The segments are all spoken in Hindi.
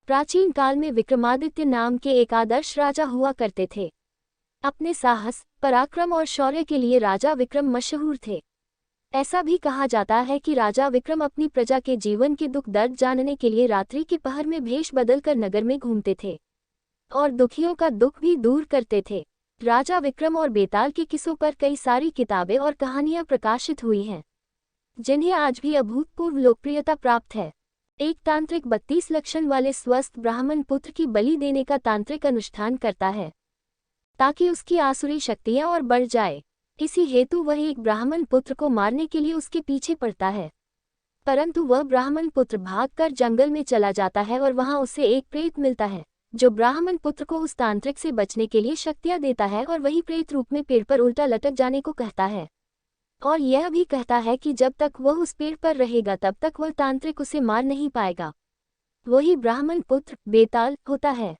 प्राचीन काल में विक्रमादित्य नाम के एक आदर्श राजा हुआ करते थे। अपने साहस, पराक्रम और शौर्य के लिए राजा विक्रम मशहूर थे। ऐसा भी कहा जाता है कि राजा विक्रम अपनी प्रजा के जीवन के दुख दर्द जानने के लिए रात्रि के पहर में भेष बदलकर नगर में घूमते थे और दुखियों का दुख भी दूर करते थे। राजा विक्रम और बेताल के किस्सों पर कई सारी किताबें और कहानियां प्रकाशित हुई हैं, जिन्हें आज भी अभूतपूर्व लोकप्रियता प्राप्त है। एक तांत्रिक 32 लक्षण वाले स्वस्थ ब्राह्मण पुत्र की बलि देने का तांत्रिक अनुष्ठान करता है ताकि उसकी आसुरी शक्तियां और बढ़ जाए। इसी हेतु वह एक ब्राह्मण पुत्र को मारने के लिए उसके पीछे पड़ता है, परंतु वह ब्राह्मण पुत्र भागकर जंगल में चला जाता है और वहां उसे एक प्रेत मिलता है जो ब्राह्मण पुत्र को उस तांत्रिक से बचने के लिए शक्तियां देता है और वही प्रेत रूप में पेड़ पर उल्टा लटक जाने को कहता है और यह भी कहता है कि जब तक वह उस पेड़ पर रहेगा तब तक वह तांत्रिक उसे मार नहीं पाएगा। वही ब्राह्मण पुत्र बेताल होता है।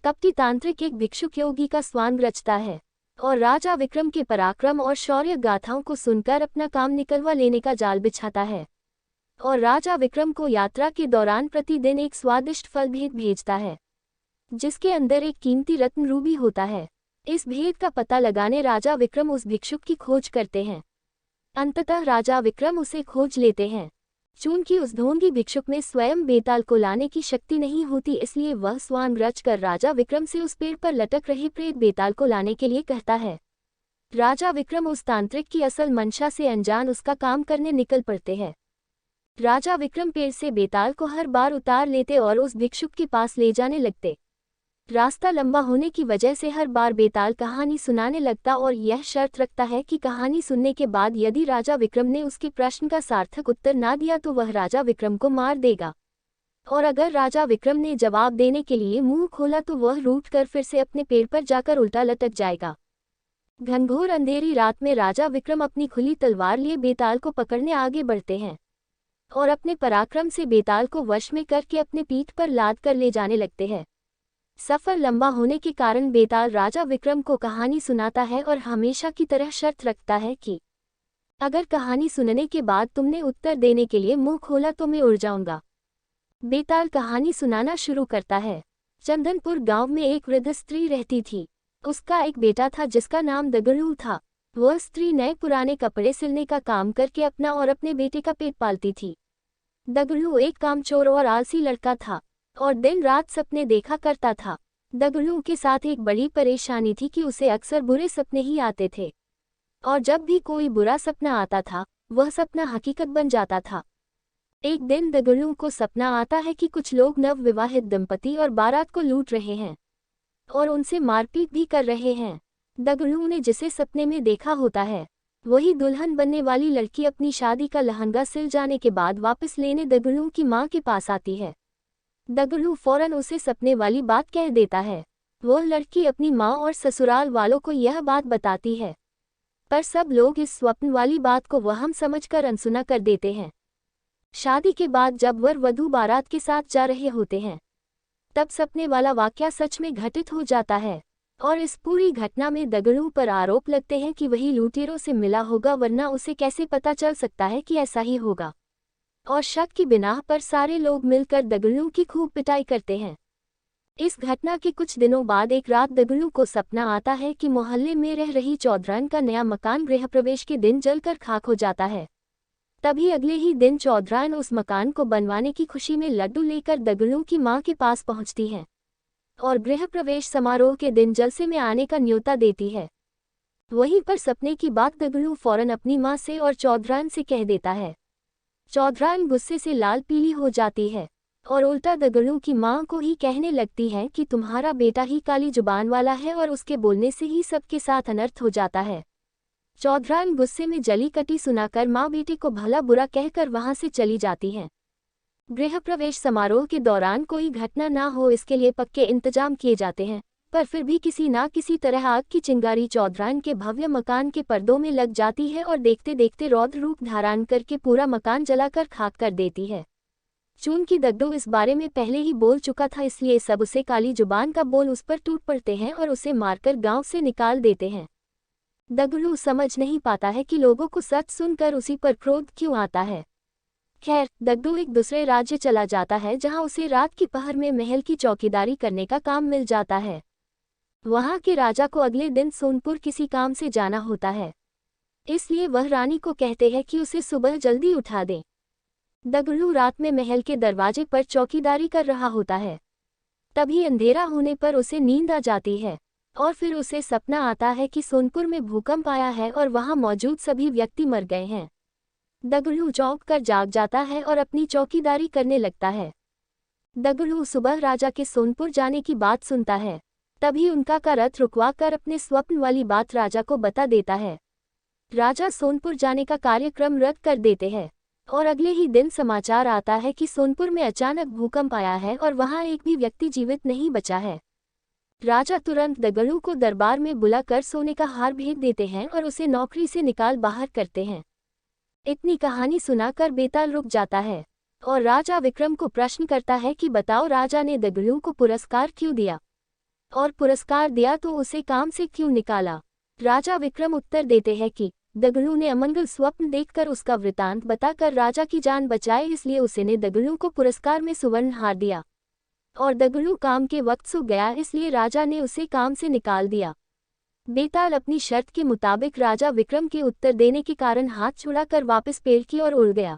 कपटी तांत्रिक एक भिक्षुक योगी का स्वांग रचता है और राजा विक्रम के पराक्रम और शौर्य गाथाओं को सुनकर अपना काम निकलवा लेने का जाल बिछाता है और राजा विक्रम को यात्रा के दौरान प्रतिदिन एक स्वादिष्ट फल भेंट भेजता है जिसके अंदर एक कीमती रत्न रूबी होता है। इस भेद का पता लगाने राजा विक्रम उस भिक्षुक की खोज करते हैं। अंततः राजा विक्रम उसे खोज लेते हैं। चूंकि उस ढोंगी भिक्षुक में स्वयं बेताल को लाने की शक्ति नहीं होती, इसलिए वह स्वांग रचकर राजा विक्रम से उस पेड़ पर लटक रहे प्रेत बेताल को लाने के लिए कहता है। राजा विक्रम उस तांत्रिक की असल मंशा से अनजान उसका काम करने निकल पड़ते हैं। राजा विक्रम पेड़ से बेताल को हर बार उतार लेते और उस भिक्षुक के पास ले जाने लगते। रास्ता लंबा होने की वजह से हर बार बेताल कहानी सुनाने लगता और यह शर्त रखता है कि कहानी सुनने के बाद यदि राजा विक्रम ने उसके प्रश्न का सार्थक उत्तर ना दिया तो वह राजा विक्रम को मार देगा, और अगर राजा विक्रम ने जवाब देने के लिए मुंह खोला तो वह रूठकर फिर से अपने पेड़ पर जाकर उल्टा लटक जाएगा। घनघोर अंधेरी रात में राजा विक्रम अपनी खुली तलवार लिए बेताल को पकड़ने आगे बढ़ते हैं और अपने पराक्रम से बेताल को वश में करके अपने पीठ पर लाद कर ले जाने लगते हैं। सफर लंबा होने के कारण बेताल राजा विक्रम को कहानी सुनाता है और हमेशा की तरह शर्त रखता है कि अगर कहानी सुनने के बाद तुमने उत्तर देने के लिए मुंह खोला तो मैं उड़ जाऊंगा। बेताल कहानी सुनाना शुरू करता है। चंदनपुर गांव में एक वृद्ध स्त्री रहती थी। उसका एक बेटा था जिसका नाम दगड़ू था। वह स्त्री नए पुराने कपड़े सिलने का काम करके अपना और अपने बेटे का पेट पालती थी। दगड़ू एक कामचोर और आलसी लड़का था और दिन रात सपने देखा करता था। दगड़ू के साथ एक बड़ी परेशानी थी कि उसे अक्सर बुरे सपने ही आते थे और जब भी कोई बुरा सपना आता था वह सपना हकीकत बन जाता था। एक दिन दगड़ू को सपना आता है कि कुछ लोग नव विवाहित दंपति और बारात को लूट रहे हैं और उनसे मारपीट भी कर रहे हैं। दगड़ू ने जिसे सपने में देखा होता है वही दुल्हन बनने वाली लड़की अपनी शादी का लहंगा सिल जाने के बाद वापस लेने दगड़ू की मां के पास आती है। दगड़ू फौरन उसे सपने वाली बात कह देता है। वह लड़की अपनी माँ और ससुराल वालों को यह बात बताती है, पर सब लोग इस स्वप्न वाली बात को वहम समझकर अनसुना कर देते हैं। शादी के बाद जब वर वधू बारात के साथ जा रहे होते हैं तब सपने वाला वाकया सच में घटित हो जाता है और इस पूरी घटना में दगड़ू पर आरोप लगते हैं कि वही लुटेरों से मिला होगा, वरना उसे कैसे पता चल सकता है कि ऐसा ही होगा। और शक की बिनाह पर सारे लोग मिलकर दगड़ू की खूब पिटाई करते हैं। इस घटना के कुछ दिनों बाद एक रात दगड़ू को सपना आता है कि मोहल्ले में रह रही चौधरान का नया मकान गृह प्रवेश के दिन जलकर खाक हो जाता है। तभी अगले ही दिन चौधरान उस मकान को बनवाने की खुशी में लड्डू लेकर दगड़ू की मां के पास पहुंचती है और गृह प्रवेश समारोह के दिन जलसे में आने का न्योता देती है। वहीं पर सपने की बात दगड़ू फौरन अपनी मां से और चौधरान से कह देता है। चौधरान गुस्से से लाल पीली हो जाती है और उल्टा दगड़ू की मां को ही कहने लगती है कि तुम्हारा बेटा ही काली जुबान वाला है और उसके बोलने से ही सबके साथ अनर्थ हो जाता है। चौधरान गुस्से में जली कटी सुनाकर मां बेटे को भला बुरा कहकर वहां से चली जाती हैं। गृह प्रवेश समारोह के दौरान कोई घटना ना हो इसके लिए पक्के इंतजाम किए जाते हैं, पर फिर भी किसी ना किसी तरह आग की चिंगारी चौधरान के भव्य मकान के पर्दों में लग जाती है और देखते देखते रौद्र रूप धारण करके पूरा मकान जलाकर खाक कर देती है। चूंकि दगड़ू इस बारे में पहले ही बोल चुका था, इसलिए सब उसे काली जुबान का बोल उस पर टूट पड़ते हैं और उसे मारकर गांव से निकाल देते हैं। दगड़ू समझ नहीं पाता है कि लोगों को सच सुनकर उसी पर क्रोध क्यों आता है। खैर, दगडू एक दूसरे राज्य चला जाता है जहां उसे रात की पहर में महल की चौकीदारी करने का काम मिल जाता है। वहां के राजा को अगले दिन सोनपुर किसी काम से जाना होता है, इसलिए वह रानी को कहते हैं कि उसे सुबह जल्दी उठा दें। दगडू रात में महल के दरवाजे पर चौकीदारी कर रहा होता है। तभी अंधेरा होने पर उसे नींद आ जाती है और फिर उसे सपना आता है कि सोनपुर में भूकंप आया है और वहां मौजूद सभी व्यक्ति मर गए हैं। दगडू चौंक कर जाग जाता है और अपनी चौकीदारी करने लगता है। दगडू सुबह राजा के सोनपुर जाने की बात सुनता है। तभी उनका का रथ रुकवा कर अपने स्वप्न वाली बात राजा को बता देता है। राजा सोनपुर जाने का कार्यक्रम रद्द कर देते हैं और अगले ही दिन समाचार आता है कि सोनपुर में अचानक भूकंप आया है और वहां एक भी व्यक्ति जीवित नहीं बचा है। राजा तुरंत दगडू को दरबार में बुलाकर सोने का हार भेज देते हैं और उसे नौकरी से निकाल बाहर करते हैं। इतनी कहानी सुनाकर बेताल रुक जाता है और राजा विक्रम को प्रश्न करता है कि बताओ, राजा ने दगडू को पुरस्कार क्यों दिया, और पुरस्कार दिया तो उसे काम से क्यों निकाला। राजा विक्रम उत्तर देते हैं कि दगडू ने अमंगल स्वप्न देखकर उसका वृतांत बताकर राजा की जान बचाए, इसलिए उसने दगडू को पुरस्कार में सुवर्ण हार दिया, और दगडू काम के वक्त सो गया, इसलिए राजा ने उसे काम से निकाल दिया। बेताल अपनी शर्त के मुताबिक राजा विक्रम के उत्तर देने के कारण हाथ छुड़ाकर वापस पेड़ की ओर उड़ गया।